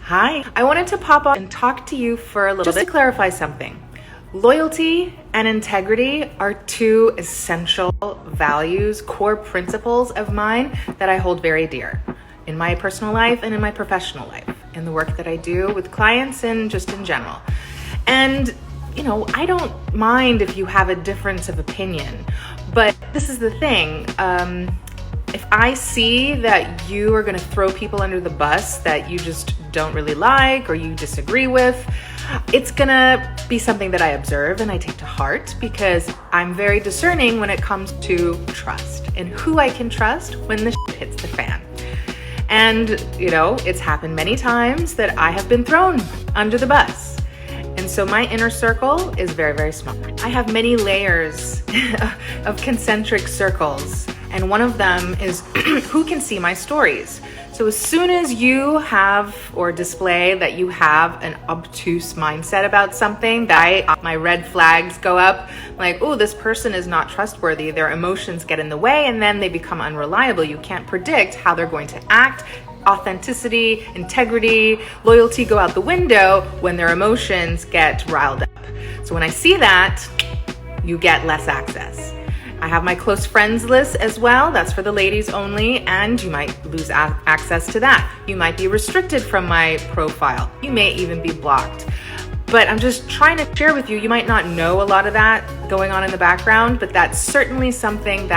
Hi, I wanted to pop up and talk to you for a little bit just to clarify something. Loyalty and integrity are two essential values, core principles of mine that I hold very dear in my personal life and in my professional life, in the work that I do with clients and just in general. And, I don't mind if you have a difference of opinion, but this is the thing. If I see that you are going to throw people under the bus that you just don't really like or you disagree with, it's going to be something that I observe and I take to heart, because I'm very discerning when it comes to trust and who I can trust when the shit hits the fan. And, it's happened many times that I have been thrown under the bus. And so my inner circle is very, very small. I have many layers of concentric circles, and one of them is who can see my stories. So as soon as you have or display that you have an obtuse mindset about something, my red flags go up, like, oh, this person is not trustworthy. Their emotions get in the way and then they become unreliable. You can't predict how they're going to act. Authenticity, integrity, loyalty go out the window when their emotions get riled up. So when I see that, you get less access. I have my close friends list as well. That's for the ladies only, and you might lose access to that. You might be restricted from my profile. You may even be blocked. But I'm just trying to share with you, you might not know a lot of that going on in the background, but that's certainly something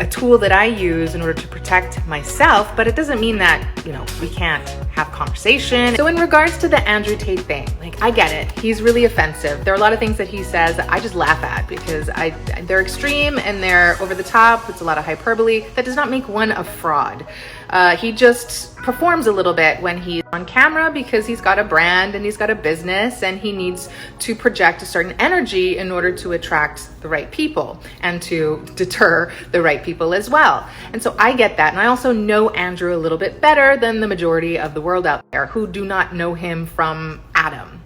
a tool that I use in order to protect myself, but it doesn't mean that, we can't have conversation. So in regards to the Andrew Tate thing, I get it. He's really offensive. There are a lot of things that he says that I just laugh at because they're extreme and they're over the top. It's a lot of hyperbole. That does not make one a fraud. He just performs a little bit when he's on camera because he's got a brand and he's got a business and he needs to project a certain energy in order to attract the right people and to deter the right people as well. And so I get that. And I also know Andrew a little bit better than the majority of the world out there who do not know him from Adam.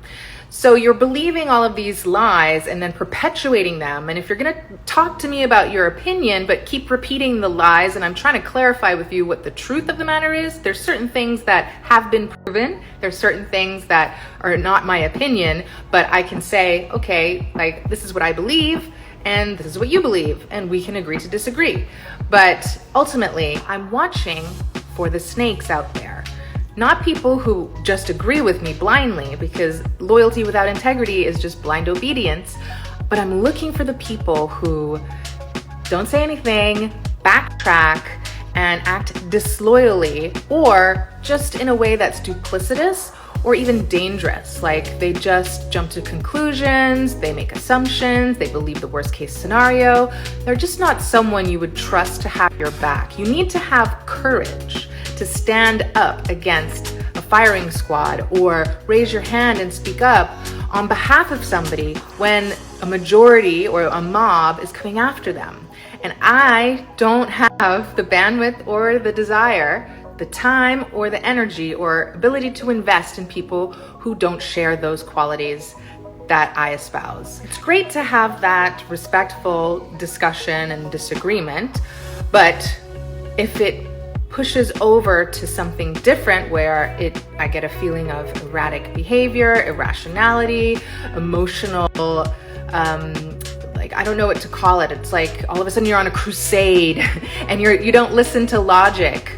So you're believing all of these lies and then perpetuating them. And if you're going to talk to me about your opinion, but keep repeating the lies, and I'm trying to clarify with you what the truth of the matter is, there's certain things that have been proven. There's certain things that are not my opinion, but I can say, okay, this is what I believe and this is what you believe, and we can agree to disagree. But ultimately, I'm watching for the snakes out there. Not people who just agree with me blindly, because loyalty without integrity is just blind obedience. But I'm looking for the people who don't say anything, backtrack, and act disloyally, or just in a way that's duplicitous or even dangerous. Like they just jump to conclusions, they make assumptions, they believe the worst case scenario. They're just not someone you would trust to have your back. You need to have courage to stand up against a firing squad or raise your hand and speak up on behalf of somebody when a majority or a mob is coming after them. And I don't have the bandwidth or the desire, the time or the energy or ability to invest in people who don't share those qualities that I espouse. It's great to have that respectful discussion and disagreement, but if it pushes over to something different where I get a feeling of erratic behavior, irrationality, emotional, I don't know what to call it. It's like all of a sudden you're on a crusade and you don't listen to logic.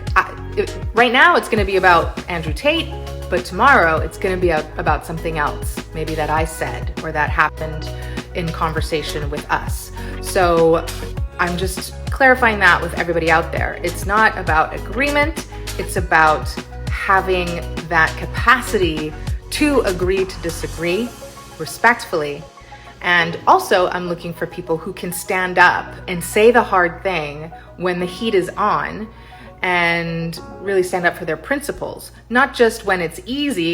Right now it's going to be about Andrew Tate, but tomorrow it's going to be about something else, maybe that I said or that happened in conversation with us. So I'm just clarifying that with everybody out there. It's not about agreement. It's about having that capacity to agree to disagree respectfully. And also I'm looking for people who can stand up and say the hard thing when the heat is on and really stand up for their principles, not just when it's easy.